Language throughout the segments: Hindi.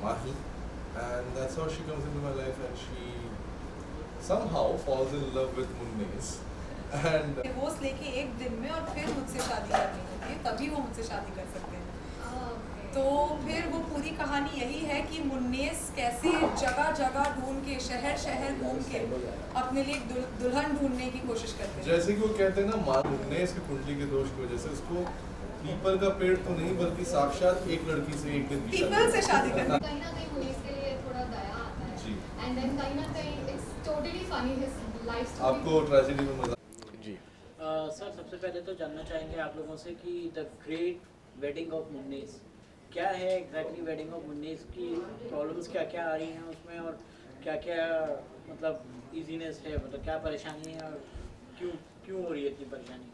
Mahi, and that's how she comes into my life, and she somehow falls in love with Munnes. And divorce लेके एक दिन में और फिर मुझसे शादी करनी होती है, तभी वो मुझसे शादी कर सकते हैं। तो फिर वो पूरी कहानी यही है कि मुन्नेस कैसे जगह जगह ढूंढ के शहर शहर घूम के अपने लिए एक दुल्हन ढूंढने की कोशिश करते हैं। जैसे कि वो कहते हैं ना, मुन्नेस की कुंडली के दोष की वजह से उसको पीपल का पेड़ तो नहीं बल्कि साक्षात एक लड़की से एक दिन की पीपल से शादी करनी। कहीं ना कहीं मुनीस के लिए थोड़ा दया आता है जी। एंड देन कहीं ना कहीं it's totally funny his life story. आपको ट्रेजेडी में मजा जी सर सबसे पहले तो जानना चाहेंगे आप लोगों से कि the great wedding of Munnes क्या है एग्जैक्टली। वेडिंग ऑफ मुन्नीस की प्रॉब्लम्स क्या क्या आ रही हैं उसमें, और क्या क्या मतलब इजीनेस है, मतलब क्या परेशानी है और क्यों क्यों हो रही है इतनी परेशानी।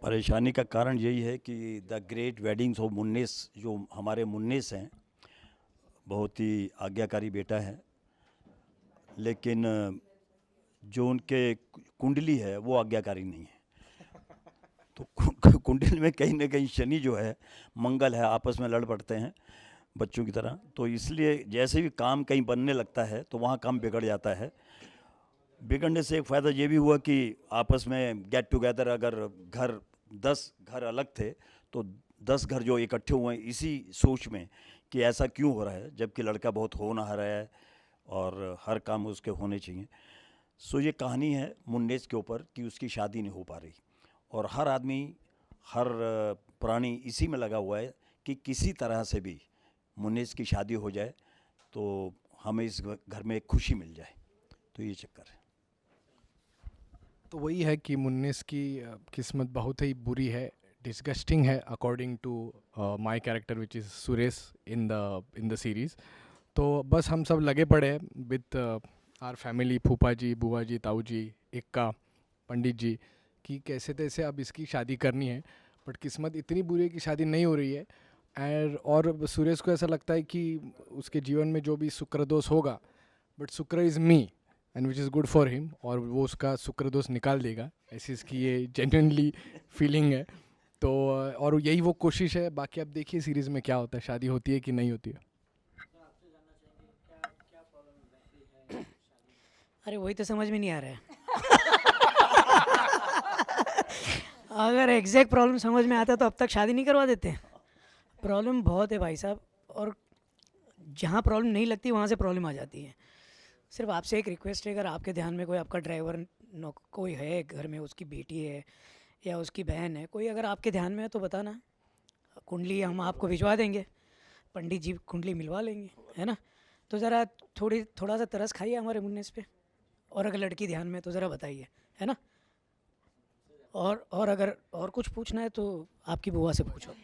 परेशानी का कारण यही है कि द ग्रेट वेडिंग्स ऑफ मुन्नेस, जो हमारे मुन्नेस हैं, बहुत ही आज्ञाकारी बेटा है, लेकिन जो उनके कुंडली है वो आज्ञाकारी नहीं है। तो कुंडली में कहीं ना कहीं शनि जो है, मंगल है, आपस में लड़ पड़ते हैं बच्चों की तरह। तो इसलिए जैसे भी काम कहीं बनने लगता है तो वहाँ काम बिगड़ जाता है। बिगड़ने से एक फ़ायदा ये भी हुआ कि आपस में गेट टुगेदर, अगर घर 10 घर अलग थे तो 10 घर जो इकट्ठे हुए हैं इसी सोच में कि ऐसा क्यों हो रहा है, जबकि लड़का बहुत होनहार है और हर काम उसके होने चाहिए। सो ये कहानी है मुन्नेस के ऊपर कि उसकी शादी नहीं हो पा रही, और हर आदमी, हर प्राणी इसी में लगा हुआ है कि किसी तरह से भी मुन्नेस की शादी हो जाए तो हमें इस घर में एक खुशी मिल जाए। तो ये चक्कर है। तो वही है कि मुन्नेस की किस्मत बहुत ही बुरी है, डिस्गस्टिंग है according to my character which is Suresh in the series. तो बस हम सब लगे पड़े हैं विद आर फैमिली, फूफा जी, बुआ जी, ताऊ जी, इक्का, पंडित जी, कि कैसे तैसे अब इसकी शादी करनी है। बट किस्मत इतनी बुरी है कि शादी नहीं हो रही है। और सुरेश को ऐसा लगता है कि उसके जीवन में जो भी शुक्र दोष होगा, बट शुक्र is me and which is good for him, और वो उसका शुक्र दोष निकाल देगा, ऐसी इसकी ये जेन्युइनली फीलिंग है। तो और यही वो कोशिश है। बाकी अब देखिए सीरीज़ में क्या होता है, शादी होती है कि नहीं होती है। अरे वही तो समझ में नहीं आ रहा है। अगर एग्जैक्ट प्रॉब्लम समझ में आता तो अब तक शादी नहीं करवा देते। प्रॉब्लम बहुत है भाई साहब, और जहाँ प्रॉब्लम नहीं लगती वहाँ से प्रॉब्लम आ जाती है। सिर्फ आपसे एक रिक्वेस्ट है, अगर आपके ध्यान में कोई आपका ड्राइवर कोई है घर में, उसकी बेटी है या उसकी बहन है, कोई अगर आपके ध्यान में है तो बताना, कुंडली हम आपको भिजवा देंगे, पंडित जी कुंडली मिलवा लेंगे, है ना। तो ज़रा थोड़ा सा तरस खाइए हमारे मुन्नेस पे, और अगर लड़की ध्यान में है तो ज़रा बताइए, है ना। और अगर और कुछ पूछना है तो आपकी बुआ से पूछो।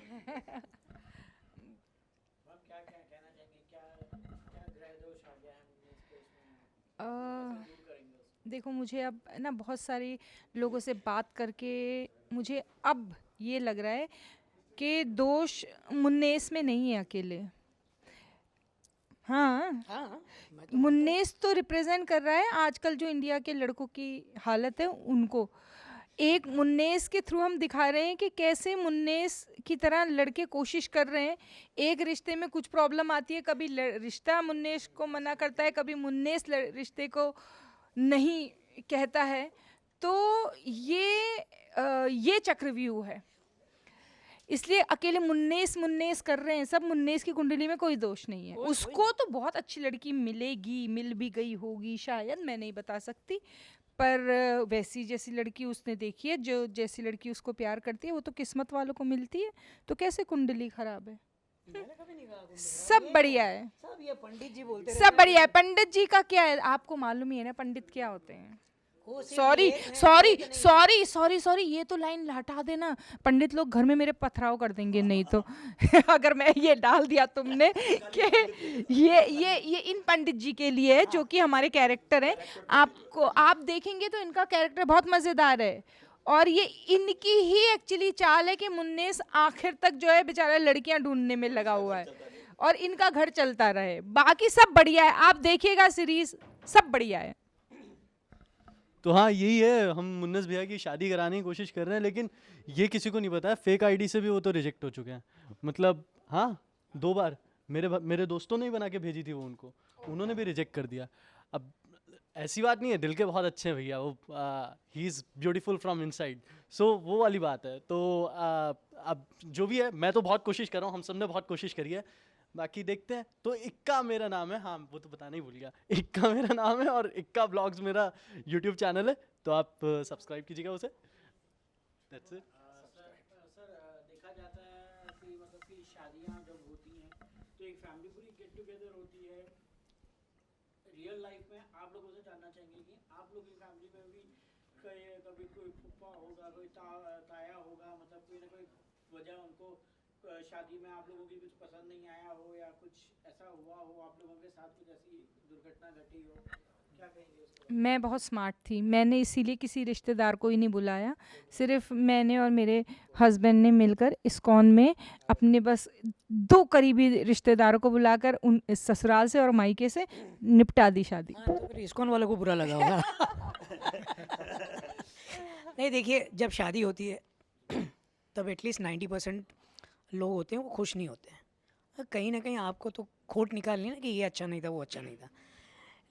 देखो, मुझे अब ना बहुत सारे लोगों से बात करके मुझे अब ये लग रहा है कि दोष मुन्नेस में नहीं है अकेले। हाँ, मुन्नेस तो रिप्रेजेंट कर रहा है आजकल जो इंडिया के लड़कों की हालत है उनको। एक मुन्नेस के थ्रू हम दिखा रहे हैं कि कैसे मुन्नेस की तरह लड़के कोशिश कर रहे हैं। एक रिश्ते में कुछ प्रॉब्लम आती है, कभी रिश्ता मुन्नेस को मना करता है, कभी मुन्नेस रिश्ते को नहीं कहता है। तो ये चक्रव्यूह है, इसलिए अकेले मुन्नेस कर रहे हैं सब। मुन्नेस की कुंडली में कोई दोष नहीं है। उसको तो बहुत अच्छी लड़की मिलेगी, मिल भी गई होगी शायद, मैं नहीं बता सकती, पर वैसी जैसी लड़की उसने देखी है, जो जैसी लड़की उसको प्यार करती है वो तो किस्मत वालों को मिलती है। तो कैसे कुंडली खराब है? सब बढ़िया है, सब ये पंडित जी बोलते सब बढ़िया है। पंडित जी का क्या है, आपको मालूम ही है ना पंडित क्या होते हैं। सॉरी, ये तो लाइन हटा देना, पंडित लोग घर में मेरे पथराव कर देंगे नहीं तो। अगर मैं ये डाल दिया तुमने कि ये इन पंडित जी के लिए है जो कि हमारे कैरेक्टर हैं। आप देखेंगे तो इनका कैरेक्टर बहुत मज़ेदार है, और ये इनकी ही एक्चुअली चाल है कि मुन्नेस आखिर तक जो है बेचारा लड़कियां ढूंढने में लगा हुआ है और इनका घर चलता रहे। बाकी सब बढ़िया है, आप देखिएगा सीरीज, सब बढ़िया है। तो हाँ, यही है, हम मुन्नस भैया की शादी कराने की कोशिश कर रहे हैं, लेकिन ये किसी को नहीं पता है फेक आईडी से भी वो तो रिजेक्ट हो चुके हैं। मतलब हाँ, 2 बार मेरे दोस्तों ने ही बना के भेजी थी वो उनको, उन्होंने भी रिजेक्ट कर दिया। अब ऐसी बात नहीं है, दिल के बहुत अच्छे हैं भैया वो, he is beautiful from inside, so वो वाली बात है। तो अब जो भी है, मैं तो बहुत कोशिश कर रहा हूँ, हम सब ने बहुत कोशिश करी है, बाकी देखते हैं। तो इक्का मेरा नाम है, हाँ वो तो बताना ही भूल गया, इक्का मेरा नाम है और इक्का ब्लॉग्स मेरा यूट्यूब चैनल है, तो आप सब्सक्राइब कीजिएगा उसे। That's it. सर देखा जाता है कि मतलब कि शादियाँ जब होती हैं तो एक फैमिली पूरी गेट टुगेदर होती है। रियल लाइफ में आप लोगों से जानना चाहेंगे कि आप लोग की फैमिली में भी कभी कोई फूफा होगा, कोई ताया होगा, मतलब कोई ना कोई वजह उनको शादी में आप लोगों की कुछ पसंद नहीं आया हो, या कुछ ऐसा हुआ हो आप लोगों के साथ, कुछ ऐसी दुर्घटना घटी हो, क्या कहेंगे उसको? मैं बहुत स्मार्ट थी, मैंने इसीलिए किसी रिश्तेदार को ही नहीं बुलाया, सिर्फ मैंने और मेरे हस्बैंड ने मिलकर इस्कॉन में अपने बस 2 करीबी रिश्तेदारों को बुलाकर उन ससुराल से और मायके से निपटा दी शादी। हाँ, तो फिर इस्कॉन वालों को बुरा लगा होगा। नहीं देखिए, जब शादी होती है तब एटलीस्ट 90% लोग होते हैं वो खुश नहीं होते हैं। कहीं ना कहीं आपको तो खोट निकालनी है ना कि ये अच्छा नहीं था, वो अच्छा नहीं था,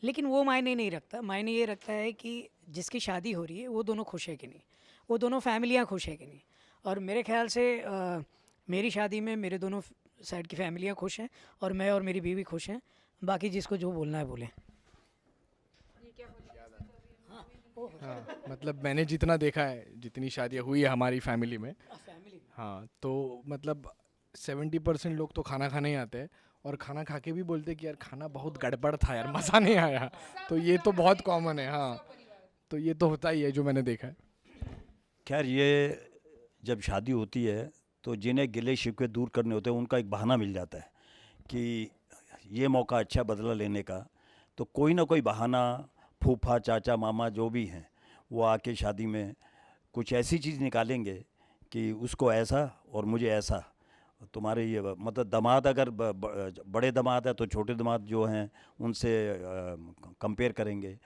लेकिन वो मायने नहीं रखता। मायने ये रखता है कि जिसकी शादी हो रही है वो दोनों खुश है कि नहीं, वो दोनों फैमिलियाँ खुश है कि नहीं। और मेरे ख्याल से मेरी शादी में मेरे दोनों साइड की फैमिलियाँ खुश हैं और मैं और मेरी बीवी खुश हैं। बाकी जिसको जो बोलना है बोले। हाँ, मतलब मैंने जितना देखा है, जितनी शादियाँ हुई है हमारी फैमिली में, हाँ, तो मतलब 70% लोग तो खाना खाने ही आते हैं और खाना खा के भी बोलते हैं कि यार खाना बहुत गड़बड़ था यार, मज़ा नहीं आया। तो ये तो बहुत कॉमन है। हाँ, तो ये तो होता ही है जो मैंने देखा है। खैर, ये जब शादी होती है तो जिन्हें गिले शिकवे दूर करने होते हैं उनका एक बहाना मिल जाता है कि ये मौका अच्छा बदला लेने का, तो कोई ना कोई बहाना फूफा चाचा मामा जो भी हैं वो आके शादी में कुछ ऐसी चीज़ निकालेंगे कि उसको ऐसा और मुझे ऐसा। तुम्हारे ये मतलब दामाद अगर बड़े दामाद है तो छोटे दामाद जो हैं उनसे कंपेयर करेंगे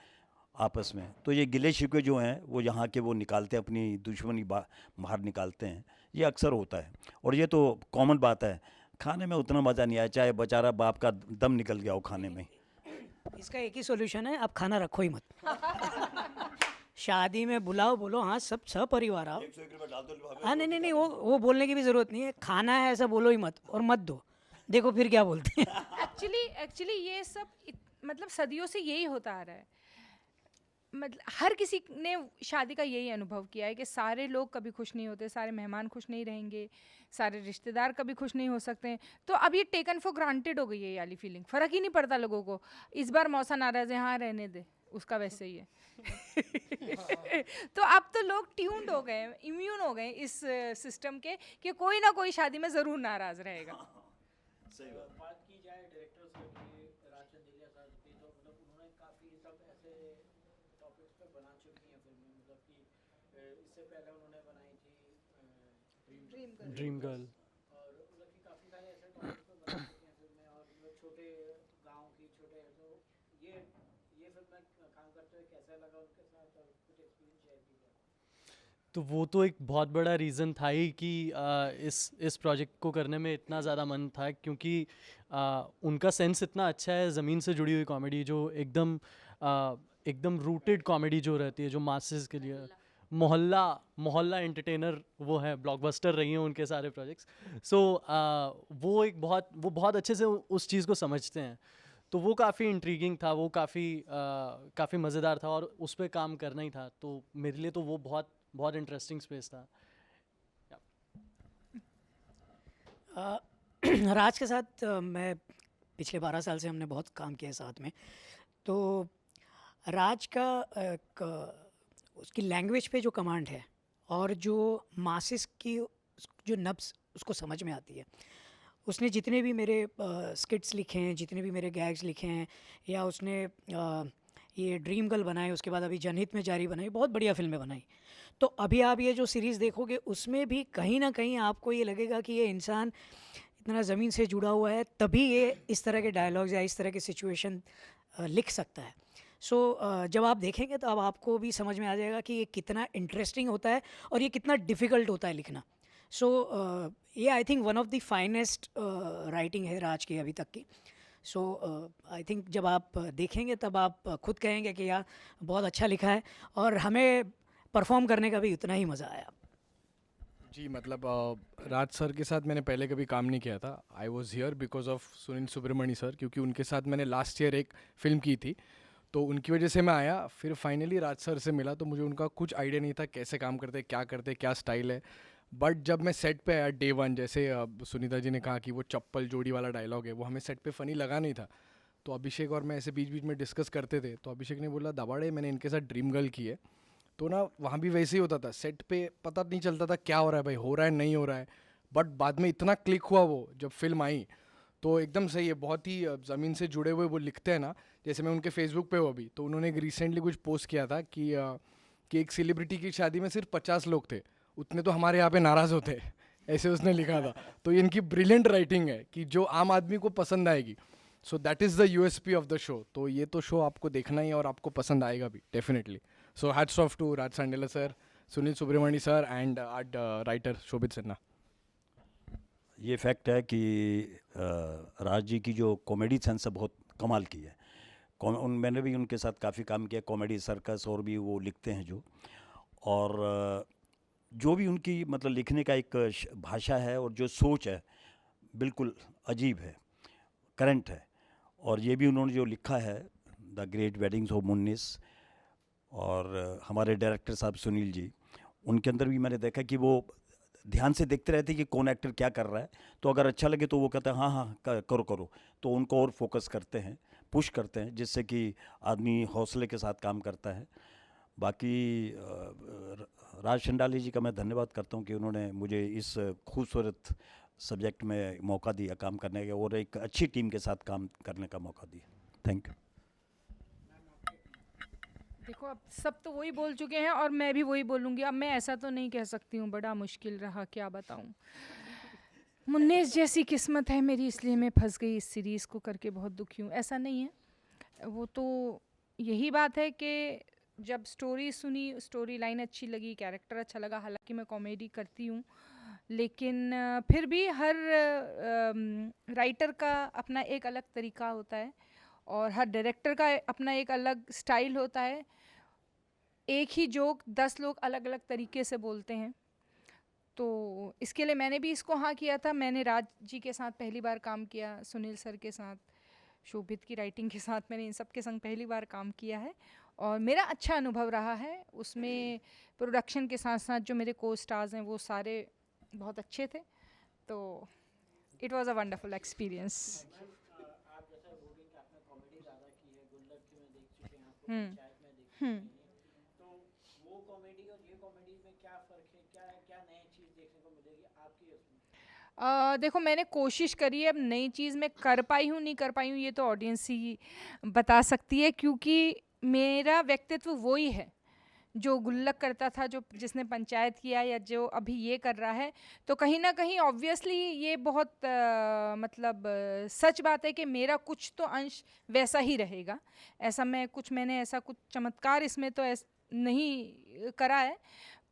आपस में। तो ये गिले शिकवे जो हैं वो यहाँ के वो निकालते हैं, अपनी दुश्मनी बाहर निकालते हैं। ये अक्सर होता है और ये तो कॉमन बात है। खाने में उतना मज़ा नहीं आया, चाहे बेचारा बाप का दम निकल गया हो खाने में। इसका एक ही सॉल्यूशन है, आप खाना रखो ही मत। शादी में बुलाओ, बोलो हाँ सब परिवार आओ। हाँ नहीं नहीं नहीं, वो बोलने की भी ज़रूरत नहीं है। खाना है ऐसा बोलो ही मत, और मत दो, देखो फिर क्या बोलते हैं। एक्चुअली ये सब मतलब सदियों से यही होता आ रहा है। मतलब हर किसी ने शादी का यही अनुभव किया है कि सारे लोग कभी खुश नहीं होते, सारे मेहमान खुश नहीं रहेंगे, सारे रिश्तेदार कभी खुश नहीं हो सकते। तो अब ये टेकन फॉर ग्रांटेड हो गई है ये वाली फीलिंग, फ़र्क ही नहीं पड़ता लोगों को। इस बार मौसा नाराज़ है, हाँ रहने दे, उसका वैसे ही है। तो अब तो लोग ट्यून्ड हो गए, इम्यून हो गए इस सिस्टम के कि कोई ना कोई शादी में ज़रूर नाराज़ रहेगा। सही बात की जाए डायरेक्टर सर की, राजचंद्र सर की, तो मतलब उन्होंने काफ़ी सब ऐसे टॉपिक्स पे बना चुकी हैं फिल्में। मतलब कि इससे पहले उन्होंने बनाई थी ड्रीम गर्ल, और मतलब कि काफ़ी सारे ऐसे टॉपिक्स पे बना चुकी हैं फिल्में। और मतलब छोटे गांव की छोटे, तो ये फिल्म में काम करते हुए कैसा लगा उनके साथ, और कुछ एक्सपीरियंस शेयर कीजिए। तो वो तो एक बहुत बड़ा रीज़न था ही कि इस प्रोजेक्ट को करने में इतना ज़्यादा मन था, क्योंकि उनका सेंस इतना अच्छा है ज़मीन से जुड़ी हुई कॉमेडी, जो एकदम रूटेड कॉमेडी जो रहती है, जो मासेस के लिए मोहल्ला एंटरटेनर वो है, ब्लॉकबस्टर रही हैं उनके सारे प्रोजेक्ट्स। सो वो बहुत अच्छे से उस चीज़ को समझते हैं। तो वो काफ़ी इंट्रीगिंग था, वो काफ़ी मज़ेदार था और उस पर काम करना ही था। तो मेरे लिए तो वो बहुत इंटरेस्टिंग स्पेस था। राज के साथ मैं पिछले 12 साल से हमने बहुत काम किया है साथ में। तो राज का उसकी लैंग्वेज पे जो कमांड है और जो मासेस की जो नब्ज़ उसको समझ में आती है। उसने जितने भी मेरे स्किट्स लिखे हैं, जितने भी मेरे गैग्स लिखे हैं, या उसने ये ड्रीम गर्ल बनाए, उसके बाद अभी जनहित में जारी बनाई, बहुत बढ़िया फिल्में बनाई। तो अभी आप ये जो सीरीज़ देखोगे उसमें भी कहीं ना कहीं आपको ये लगेगा कि ये इंसान इतना ज़मीन से जुड़ा हुआ है, तभी ये इस तरह के डायलॉग्स या इस तरह के सिचुएशन लिख सकता है। सो जब आप देखेंगे तो अब आपको भी समझ में आ जाएगा कि ये कितना इंटरेस्टिंग होता है और ये कितना डिफ़िकल्ट होता है लिखना। सो ये I think one of the finest writing है राज की अभी तक की. सो आई थिंक जब आप देखेंगे तब आप खुद कहेंगे कि यार बहुत अच्छा लिखा है, और हमें परफॉर्म करने का भी उतना ही मज़ा आया. जी मतलब राज सर के साथ मैंने पहले कभी काम नहीं किया था. I was here because of Sunil Subramanya sir, क्योंकि उनके साथ मैंने लास्ट ईयर एक फ़िल्म की थी, तो उनकी वजह से मैं आया. फिर फाइनली राज सर से मिला तो मुझे उनका कुछ आइडिया नहीं था कैसे काम करते, क्या स्टाइल है. बट जब मैं सेट पे आया डे वन, जैसे सुनीता जी ने कहा कि वो चप्पल जोड़ी वाला डायलॉग है, वो हमें सेट पे फ़नी लगा नहीं था. तो अभिषेक और मैं ऐसे बीच बीच में डिस्कस करते थे, तो अभिषेक ने बोला दबाड़े मैंने इनके साथ ड्रीम गर्ल की है. तो ना वहाँ भी वैसे ही होता था, सेट पे पता नहीं चलता था क्या हो रहा है भाई, हो रहा है नहीं हो रहा है. बट बाद में इतना क्लिक हुआ वो जब फिल्म आई, तो एकदम सही है. बहुत ही ज़मीन से जुड़े हुए वो लिखते हैं ना. जैसे मैं उनके फेसबुक पे हूँ अभी, तो उन्होंने एक रिसेंटली कुछ पोस्ट किया था कि एक सेलिब्रिटी की शादी में सिर्फ 50 लोग थे, उतने तो हमारे यहाँ पे नाराज़ होते हैं, ऐसे उसने लिखा था. तो ये इनकी ब्रिलियंट राइटिंग है कि जो आम आदमी को पसंद आएगी. So that is the USP of the show. तो ये तो शो आपको देखना ही है और आपको पसंद आएगा भी definitely. So hats off to Raj Sandela sir, Sunil Subramanya sir and art writer Shobhit Sinha. ये फैक्ट है कि राज जी की जो कॉमेडी सेंस है बहुत कमाल की है. मैंने भी उनके साथ काफ़ी काम किया, कॉमेडी सर्कस और भी वो लिखते हैं जो. और जो भी उनकी मतलब लिखने का एक भाषा है और जो सोच है बिल्कुल अजीब है, करंट है. और ये भी उन्होंने जो लिखा है द ग्रेट वेडिंग्स ऑफ मुन्नीस, और हमारे डायरेक्टर साहब सुनील जी, उनके अंदर भी मैंने देखा कि वो ध्यान से देखते रहते कि कौन एक्टर क्या कर रहा है. तो अगर अच्छा लगे तो वो कहते हैं हाँ हाँ करो करो, तो उनको और फोकस करते हैं, पुश करते हैं, जिससे कि आदमी हौसले के साथ काम करता है. बाकी राज शंडाली जी का मैं धन्यवाद करता हूँ कि उन्होंने मुझे इस खूबसूरत सब्जेक्ट में मौका दिया काम करने का, और एक अच्छी टीम के साथ काम करने का मौका दिया. Thank you. देखो अब सब तो वही बोल चुके हैं और मैं भी वही बोलूँगी. अब मैं ऐसा तो नहीं कह सकती हूँ, बड़ा मुश्किल रहा, क्या बताऊँ. मुन्नेस जैसी किस्मत है मेरी, इसलिए मैं फंस गई इस सीरीज़ को करके, बहुत दुखी हूँ. ऐसा नहीं है, वो तो यही बात है कि जब स्टोरी सुनी, स्टोरी लाइन अच्छी लगी, कैरेक्टर अच्छा लगा. हालांकि मैं कॉमेडी करती हूँ, लेकिन फिर भी हर राइटर का अपना एक अलग तरीका होता है और हर डायरेक्टर का अपना एक अलग स्टाइल होता है. एक ही जोक 10 लोग अलग अलग तरीके से बोलते हैं. तो इसके लिए मैंने भी इसको हाँ किया था. मैंने राज जी के साथ पहली बार काम किया, सुनील सर के साथ, शोभित की राइटिंग के साथ, मैंने इन सब के संग पहली बार काम किया है और मेरा अच्छा अनुभव रहा है. उसमें प्रोडक्शन के साथ साथ जो मेरे को स्टार्स हैं वो सारे बहुत अच्छे थे. तो it was a wonderful experience. आप जैसा बोल रहे हैं कि आपने कॉमेडी ज़्यादा की है, गुल्लक में देख चुके हैं, आपको पंचायत में देख चुके हैं, तो वो कॉमेडी और ये कॉमेडी में क्या फ़र्क है, क्या क्या नई चीज़ देखने को मिलेगी आपकी उसमें? देखो मैंने कोशिश करी है. अब नई चीज़ मैं कर पाई हूँ नहीं कर पाई हूँ ये तो ऑडियंस ही बता सकती है, क्योंकि मेरा व्यक्तित्व वही है जो गुल्लक करता था, जो जिसने पंचायत किया या जो अभी ये कर रहा है. तो कहीं ना कहीं ऑब्वियसली ये बहुत मतलब सच बात है कि मेरा कुछ तो अंश वैसा ही रहेगा. ऐसा मैंने ऐसा कुछ चमत्कार इसमें तो नहीं करा है.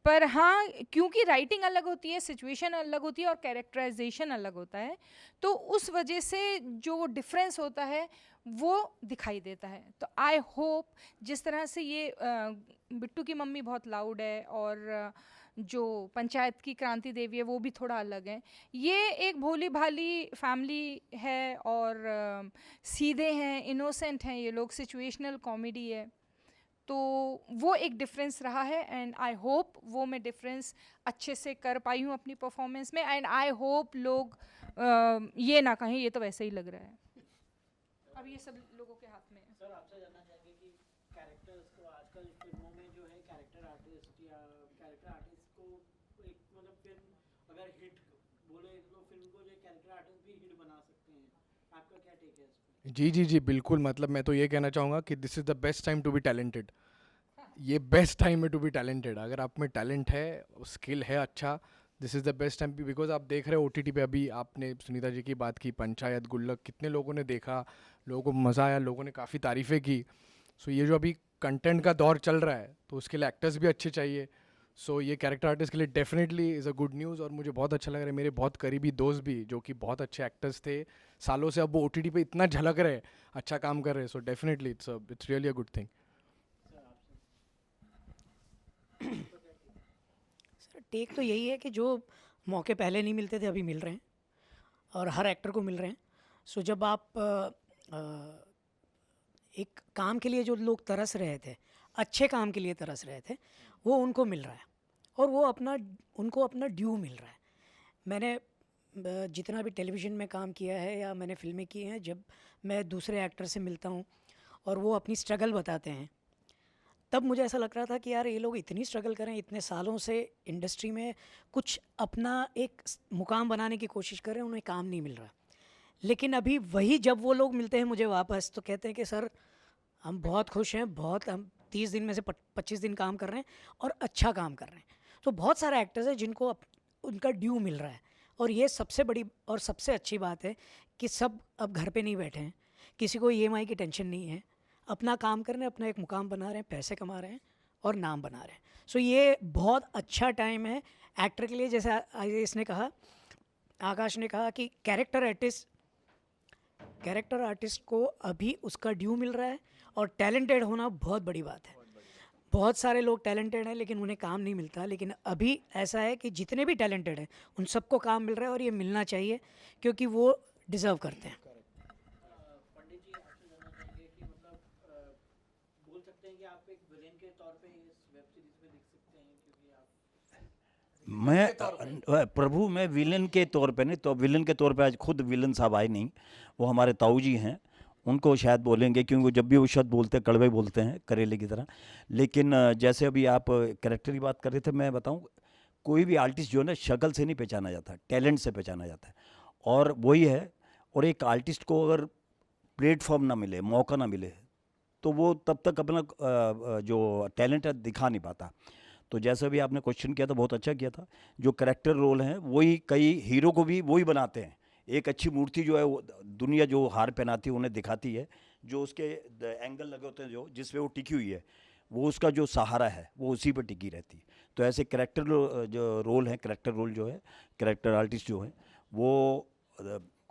पर हाँ, क्योंकि राइटिंग अलग होती है, सिचुएशन अलग होती है और कैरेक्टराइजेशन अलग होता है, तो उस वजह से जो वो डिफरेंस होता है वो दिखाई देता है. तो आई होप जिस तरह से ये बिट्टू की मम्मी बहुत लाउड है और जो पंचायत की क्रांति देवी है वो भी थोड़ा अलग है. ये एक भोली भाली फैमिली है और सीधे हैं, इनोसेंट हैं ये लोग, सिचुएशनल कॉमेडी है. तो वो एक डिफरेंस रहा है एंड आई होप वो मैं डिफरेंस अच्छे से कर पाई हूँ अपनी परफॉर्मेंस में. एंड आई होप लोग ये ना कहें ये तो वैसे ही लग रहा है. अब ये सब लोगों के हाथ में है. सर आपसे जानना चाहेंगे कि कैरेक्टर्स को आजकल फिल्मों में जो है कैरेक्टर आर्टिस्ट या कैरेक्टर आर्टिस्ट को एक मतलब फिल्म अगर हिट बोले तो फिल्म को जो कैरेक्टर आर्टिस्ट भी हिट बना सकते हैं. आपका क्या टेक है इस पर? जी बिल्कुल. मतलब मैं तो ये कहना चाहूँगा कि this is the best time to be talented. ये बेस्ट टाइम है टू बी टैलेंटेड. अगर आप में टैलेंट है, स्किल है अच्छा, this is the best time. Because आप देख रहे हो OTT पे, अभी आपने सुनीता जी की बात की, पंचायत, गुल्लक, कितने लोगों ने देखा, लोगों को मज़ा आया, लोगों ने काफ़ी तारीफ़ें की. सो ये जो अभी कंटेंट का दौर चल रहा है तो उसके लिए एक्टर्स भी अच्छे चाहिए. सो ये कैरेक्टर आर्टिस्ट के लिए definitely is a good news, और मुझे बहुत अच्छा लग रहा है। मेरे बहुत करीबी दोस्त भी जो कि बहुत अच्छे एक्टर्स थे सालों से, अब वो OTT पे इतना झलक रहे हैं, अच्छा काम कर रहे हैं। So definitely it's really a good thing. Sir take तो यही है कि जो मौके पहले नहीं मिलते थे अभी मिल रहे हैं, और हर एक्टर को मिल रहे हैं। सो जब आप एक काम के लिए जो लोग तरस रहे थे, अच्छे काम के लिए तरस रहे थे, वो उनको मिल रहा है, और वो उनको अपना ड्यू मिल रहा है। मैंने जितना भी टेलीविज़न में काम किया है या मैंने फिल्में की हैं, जब मैं दूसरे एक्टर से मिलता हूँ और वो अपनी स्ट्रगल बताते हैं, तब मुझे ऐसा लग रहा था कि यार ये लोग इतनी स्ट्रगल करें, इतने सालों से इंडस्ट्री में कुछ अपना एक मुकाम बनाने की कोशिश कर रहे हैं, उन्हें काम नहीं मिल रहा। लेकिन अभी वही जब वो लोग मिलते हैं मुझे वापस, तो कहते हैं कि सर हम बहुत खुश हैं, हम 30 दिन में से 25 दिन काम कर रहे हैं और अच्छा काम कर रहे हैं। तो बहुत सारे एक्टर्स हैं जिनको उनका ड्यू मिल रहा है, और ये सबसे बड़ी और सबसे अच्छी बात है कि सब अब घर पे नहीं बैठे हैं, किसी को EMI की टेंशन नहीं है, अपना काम कर रहे हैं, अपना एक मुकाम बना रहे हैं, पैसे कमा रहे हैं और नाम बना रहे हैं। सो ये बहुत अच्छा टाइम है एक्टर के लिए। जैसे इसने कहा, आकाश ने कहा कि कैरेक्टर आर्टिस्ट को अभी उसका ड्यू मिल रहा है, और टैलेंटेड होना बहुत बड़ी बात है। बहुत सारे लोग टैलेंटेड हैं लेकिन उन्हें काम नहीं मिलता, लेकिन अभी ऐसा है कि जितने भी टैलेंटेड हैं उन सबको काम मिल रहा है, और ये मिलना चाहिए क्योंकि वो डिज़र्व करते हैं। पंडित जी, आपसे जानना चाहेंगे कि मतलब बोल सकते हैं कि आप एक विलेन के तौर पे इस वेब सीरीज में दिख सकते हैं, क्योंकि आप प्रभु मैं विलन के तौर पे नहीं, तो विलन के तौर पे आज खुद विलन साहब आए नहीं, वो हमारे ताऊ जी हैं, उनको शायद बोलेंगे, क्योंकि वो जब भी वो शब्द बोलते हैं कड़वे बोलते हैं, करेले की तरह। लेकिन जैसे अभी आप कैरेक्टर की बात कर रहे थे, मैं बताऊं, कोई भी आर्टिस्ट जो है ना, शक्ल से नहीं पहचाना जाता, टैलेंट से पहचाना जाता है, और वही है। और एक आर्टिस्ट को अगर प्लेटफॉर्म ना मिले, मौका ना मिले, तो वो तब तक अपना जो टैलेंट है दिखा नहीं पाता। तो जैसे भी आपने क्वेश्चन किया था, बहुत अच्छा किया था। जो करेक्टर रोल हैं वही कई हीरो को भी वही बनाते हैं। एक अच्छी मूर्ति जो है वो दुनिया जो हार पहनाती है उन्हें दिखाती है, जो उसके एंगल लगे होते हैं, जो जिस पे वो टिकी हुई है, वो उसका जो सहारा है वो उसी पे टिकी रहती है। तो ऐसे करेक्टर जो रोल है, करेक्टर रोल जो है, करेक्टर आर्टिस्ट जो है, वो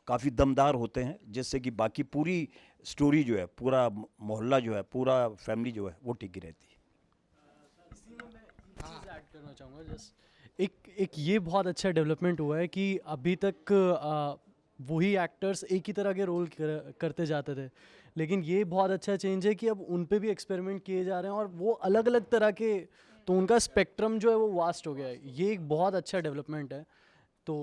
काफ़ी दमदार होते हैं, जिससे कि बाकी पूरी स्टोरी जो है, पूरा मोहल्ला जो है, पूरा फैमिली जो है, वो टिकी रहती है। ऐड करना चाहूँगा जस्ट एक ये बहुत अच्छा डेवलपमेंट हुआ है कि अभी तक वही एक्टर्स एक ही तरह के रोल करते जाते थे, लेकिन ये बहुत अच्छा चेंज है कि अब उन पे भी एक्सपेरिमेंट किए जा रहे हैं, और वो अलग अलग तरह के, तो उनका स्पेक्ट्रम जो है वो वास्ट हो गया है। ये एक बहुत अच्छा डेवलपमेंट है। तो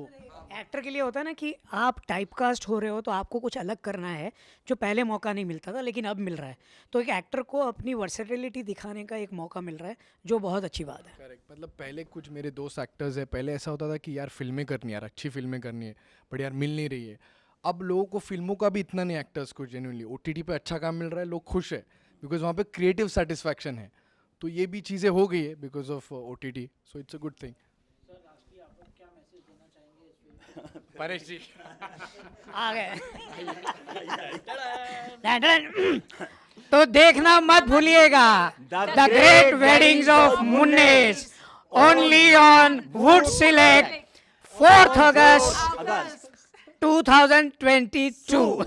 एक्टर के लिए होता है ना कि आप टाइपकास्ट हो रहे हो, तो आपको कुछ अलग करना है जो पहले मौका नहीं मिलता था लेकिन अब मिल रहा है। तो एक एक्टर को अपनी वर्सेटिलिटी दिखाने का एक मौका मिल रहा है, जो बहुत अच्छी बात है। करेक्ट। मतलब पहले कुछ मेरे दोस्त एक्टर्स है, पहले ऐसा होता था कि यार फिल्में करनी है, यार अच्छी फिल्में करनी है, बट यार मिल नहीं रही है। अब लोगों को फिल्मों का भी इतना नहीं, एक्टर्स को जेन्युइनली OTT पे अच्छा काम मिल रहा है, लोग खुश है बिकॉज वहाँ पे क्रिएटिव सेटिस्फैक्शन है। तो ये भी चीज़ें हो गई है because of OTT, so it's a good thing. Sir lastly आप लोग क्या मैसेज देना चाहेंगे इस फिल्म को? परेश जी आ गए। तो देखना मत भूलिएगा the great weddings of Munnes, only on Voot Select 4th August 2022।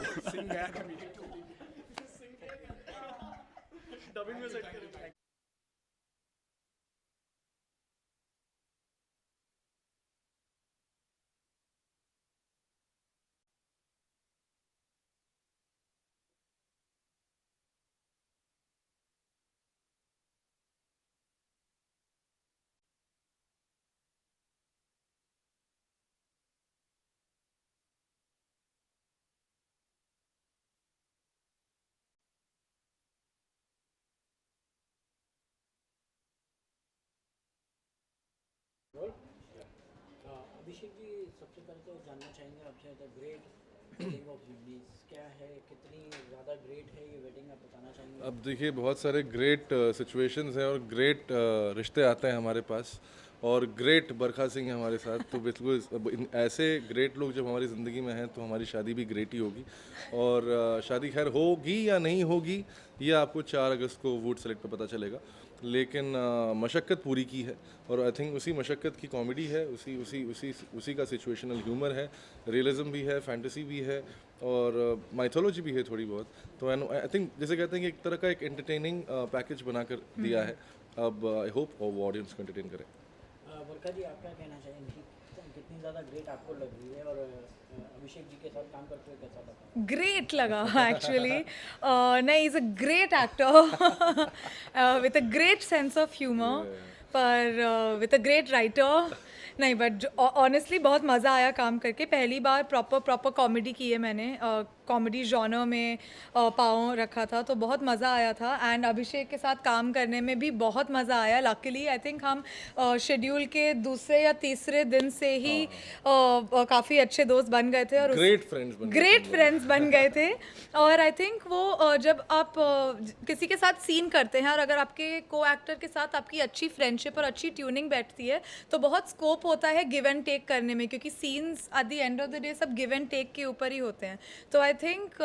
Abhishek ji, सबसे पहले तो जानना चाहेंगे आपसे the great wedding of Munnes क्या है, कितनी ज़्यादा ग्रेट है ये वेडिंग, आप बताना चाहेंगे? अब देखिए, बहुत सारे ग्रेट सिचुएशंस हैं और ग्रेट रिश्ते आते हैं हमारे पास, और ग्रेट बरखा सिंह है हमारे साथ। तो बिल्कुल ऐसे ग्रेट लोग जब हमारी ज़िंदगी में हैं तो हमारी शादी भी ग्रेट ही होगी। और शादी खैर होगी या नहीं होगी ये आपको 4 अगस्त को वुड सेलेक्ट पे पता चलेगा। लेकिन मशक्क़त पूरी की है और आई थिंक उसी मशक्क़त की कॉमेडी है, उसी का सिचुएशनल ह्यूमर है, रियलिज्म भी है, फैंटेसी भी है और माइथोलॉजी भी है थोड़ी बहुत। तो आई थिंक जैसे कहते हैं कि एक तरह का एक एंटरटेनिंग पैकेज बनाकर दिया है। अब आई होप वो ऑडियंस को एंटरटेन करे। वर्षा जी, आप क्या कहना चाहेंगी? कितनी ज़्यादा ग्रेट आपको लग रही है और अभिषेक जी के साथ काम करते हुए कैसा लगा? ग्रेट लगा एक्चुअली। नहीं, is a great actor with a great sense of humour, पर विद अ ग्रेट राइटर। नहीं, बट ऑनेस्टली बहुत मज़ा आया काम करके। पहली बार प्रॉपर कॉमेडी की है मैंने, कॉमेडी जॉनर में पाँव रखा था, तो बहुत मज़ा आया था। एंड अभिषेक के साथ काम करने में भी बहुत मज़ा आया। लकीली आई थिंक हम शेड्यूल के दूसरे या तीसरे दिन से ही काफ़ी अच्छे दोस्त बन गए थे और ग्रेट फ्रेंड्स बन गए थे। और आई थिंक वो जब आप किसी के साथ सीन करते हैं और अगर आपके को एक्टर के साथ आपकी अच्छी फ्रेंडशिप और अच्छी ट्यूनिंग बैठती है तो बहुत स्कोप होता है गिव एंड टेक करने में, क्योंकि scenes at the end of the day सब गिव एंड टेक के ऊपर ही होते हैं। तो आई थिंक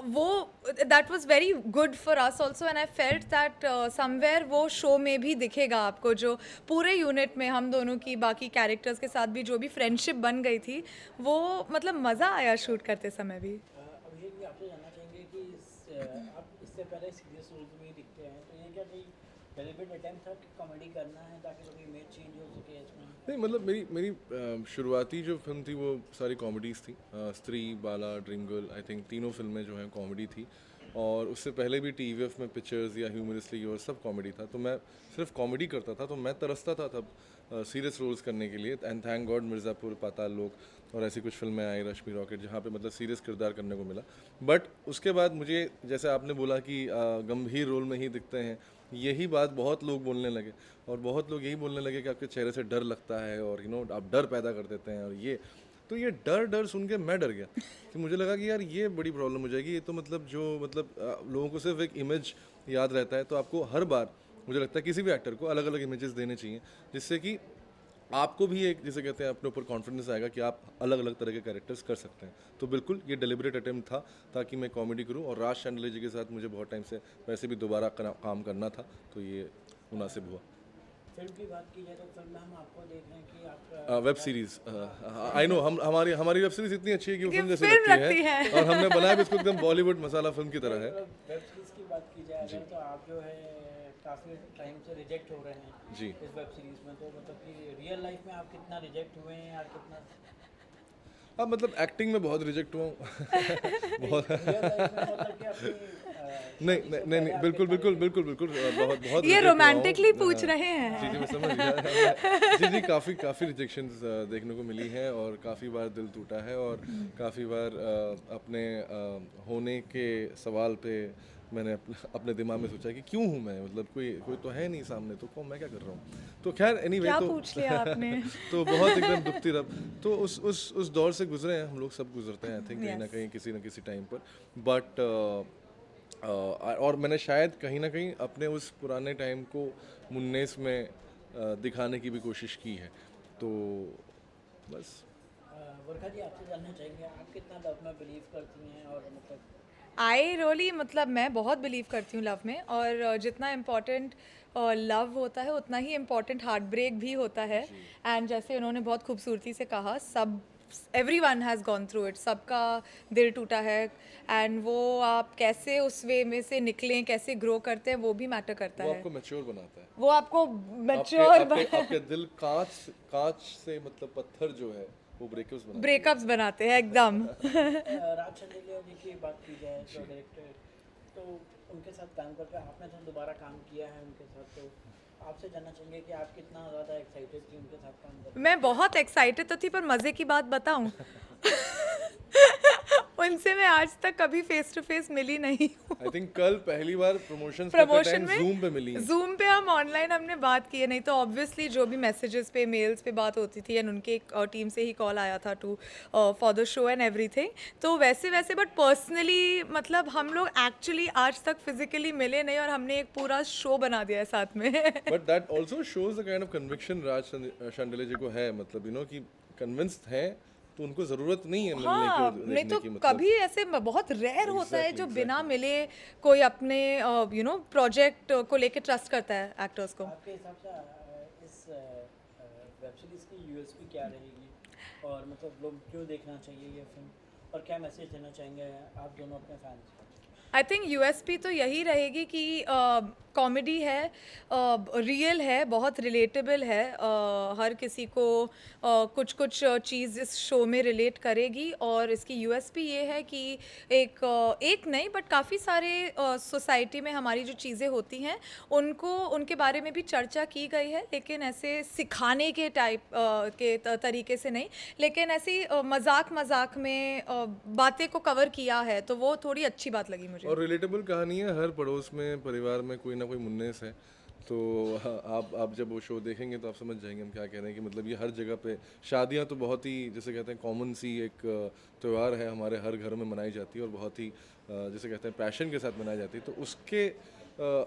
वो that was very good for us also and I felt that somewhere वो शो में भी दिखेगा आपको, जो पूरे यूनिट में हम दोनों की बाकी कैरेक्टर्स के साथ भी जो भी फ्रेंडशिप बन गई थी, वो मतलब मज़ा आया शूट करते समय भी। अभिषेक जी, आपसे जानना चाहेंगे कि आप इससे पहले सीरियस रोल्स में ही दिखते हैं, तो ये क्या कोई डेलिब्रेट अटेम्प्ट था कि कॉमेडी करना है ताकि थोड़ी इमेज चेंज हो सके इसमें? नहीं, मतलब मेरी शुरुआती जो फिल्म थी वो सारी कॉमेडीज़ थी। स्त्री, बाला, ड्रीम गर्ल, आई थिंक तीनों फिल्में जो हैं कॉमेडी थी। और उससे पहले भी टीवीएफ में पिक्चर्स या ह्यूमरसली और सब कॉमेडी था, तो मैं सिर्फ कॉमेडी करता था। तो मैं तरसता था तब सीरियस रोल्स करने के लिए। एंड थैंक गॉड मिर्ज़ापुर, पाताल लोक और ऐसी कुछ फिल्में आई, रश्मि रॉकेट, जहाँ पे मतलब सीरियस किरदार करने को मिला। बट उसके बाद मुझे, जैसे आपने बोला कि गंभीर रोल में ही दिखते हैं, यही बात बहुत लोग बोलने लगे और बहुत लोग यही बोलने लगे कि आपके चेहरे से डर लगता है और आप डर पैदा कर देते हैं। और ये डर सुन के मैं डर गया कि मुझे लगा कि यार ये बड़ी प्रॉब्लम हो जाएगी। ये तो मतलब लोगों को सिर्फ एक इमेज याद रहता है, तो आपको हर बार मुझे लगता है किसी भी एक्टर को अलग अलग इमेजेस देने चाहिए, जिससे कि आपको भी एक, जिसे कहते हैं, अपने ऊपर कॉन्फिडेंस आएगा कि आप अलग अलग तरह के कैरेक्टर्स कर सकते हैं। तो बिल्कुल ये डेलिब्रेट अटेम्प्ट था ताकि मैं कॉमेडी करूं। और राज शांडिल्य जी के साथ मुझे बहुत टाइम से वैसे भी दोबारा काम करना था, तो ये मुनासिब हुआ। फिल्म की बात की जाए तो फिल्म में हम आपको देख रहे हैं कि आप वेब सीरीज, आई नो, हमारी वेब सीरीज इतनी अच्छी है कि वो फिल्म जैसी लगती है और हमने बनाया भी इसको एकदम बॉलीवुड मसाला फिल्म की तरह है। वेब सीरीज की बात की जाए अगर, तो आप जो है काफ़ी टाइम से रिजेक्ट हो रहे हैं जी इस वेब सीरीज में, तो मतलब कि रियल लाइफ में आप कितना रिजेक्ट हुए हैं या कितना? अब मतलब एक्टिंग में बहुत रिजेक्ट हुआ हूँ बहुत। नहीं, बिल्कुल बहुत ये रोमांटिकली पूछ रहे हैं। जी मैं समझ गया। जी काफ़ी रिजेक्शंस देखने को मिली हैं और काफ़ी बार दिल टूटा है और काफ़ी बार अपने होने के सवाल पे मैंने अपने दिमाग में सोचा कि क्यों हूँ मैं, मतलब कोई तो है नहीं सामने, तो मैं क्या कर रहा हूँ। तो खैर एनीवे, क्या तो पूछ लिया आपने? तो बहुत एकदम दुखती रब। तो उस दौर से गुजरे हैं, हम लोग सब गुजरते हैं आई थिंक कहीं ना कहीं किसी न किसी टाइम पर। बट और मैंने शायद कहीं ना कहीं अपने उस पुराने टाइम को मुन्नेस में दिखाने की भी कोशिश की है। तो बस। वर्षा जी, आपसे जानना चाहेंगे आप कितना लव में बिलीव करती हैं? और मतलब आई रियली, मतलब मैं बहुत बिलीव करती हूँ लव में, और जितना इम्पोर्टेंट लव होता है उतना ही इम्पोर्टेंट हार्ट ब्रेक भी होता है। एंड जैसे उन्होंने बहुत खूबसूरती से कहा, everyone has gone through it, सबका दिल टूटा है। एंड वो आप कैसे उस वे में से निकलें, कैसे ग्रो करते हैं, वो भी मैटर करता है। वो आपको मैच्योर बनाता है, वो आपको मैच्योर आपके दिल कांच से, मतलब पत्थर जो है वो ब्रेकअप्स बनाते हैं एकदम। राज शांडिल्य जी की बात की जाए तो डायरेक्टर, तो उनके साथ काम करके आपने तो दोबारा काम किया है उनके साथ, तो आपसे जानना चाहेंगे कि आप कितना ज़्यादा एक्साइटेड थी उनके साथ काम करके? मैं बहुत एक्साइटेड तो थी, पर मज़े की बात बताऊं उनसे मैं आज तक कभी फेस टू फेस मिली नहीं हूँ। आई थिंक कल पहली बार प्रमोशन में जूम पे मिली। जूम पे हम ऑनलाइन हमने बात की है, नहीं तो ऑब्वियसली जो भी मैसेजेस पे, मेल्स पे बात होती थी, एंड उनके टीम से ही कॉल आया था to for the show and everything. तो वैसे बट पर्सनली मतलब हम लोग एक्चुअली आज तक फिजिकली मिले नहीं, और हमने एक पूरा शो बना दिया है साथ में। But that also shows the kind of conviction Raj Shandilya ji को है, मतलब कि कन्विंस्ड है तो उनको ज़रूरत नहीं है मिलने हाँ, की और नहीं देखने तो की, मतलब कभी ऐसे बहुत रेयर होता है जो Exactly, बिना मिले कोई अपने प्रोजेक्ट को लेके ट्रस्ट करता है एक्टर्स को। आपके हिसाब से इस वेब सीरीज़ की यूएसपी क्या रहेगी और मतलब लोग क्यों देखना चाहिए ये फिल्म और क्या मैसेज देना चाहेंगे आप दोनों अपने फैंस को? आई थिंक यूएसपी तो यही रहेगी कि कॉमेडी है, रियल है, बहुत रिलेटेबल है, हर किसी को कुछ कुछ चीज़ इस शो में रिलेट करेगी। और इसकी यूएसपी ये है कि एक नहीं बट काफ़ी सारे सोसाइटी में हमारी जो चीज़ें होती हैं उनके बारे में भी चर्चा की गई है, लेकिन ऐसे सिखाने के टाइप के तरीके से नहीं, लेकिन ऐसी मजाक में बातें को कवर किया है, तो वो थोड़ी अच्छी बात लगी मुझे। और रिलेटेबल कहानी है, हर पड़ोस में परिवार में कोई ना कोई मुन्नेस है। तो आप जब वो शो देखेंगे तो आप समझ जाएंगे हम क्या कह रहे हैं कि मतलब ये हर जगह पे शादियां तो बहुत ही जैसे कहते हैं कॉमन सी एक त्यौहार है, हमारे हर घर में मनाई जाती है और बहुत ही जैसे कहते हैं पैशन के साथ मनाई जाती है। तो उसके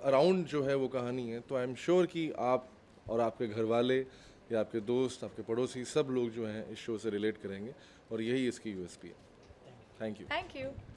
अराउंड जो है वो कहानी है। तो आई एम श्योर कि आप और आपके घर वाले या आपके दोस्त, आपके पड़ोसी, सब लोग जो हैं इस शो से रिलेट करेंगे और यही इसकी यूएसपी है। Thank you. Thank you.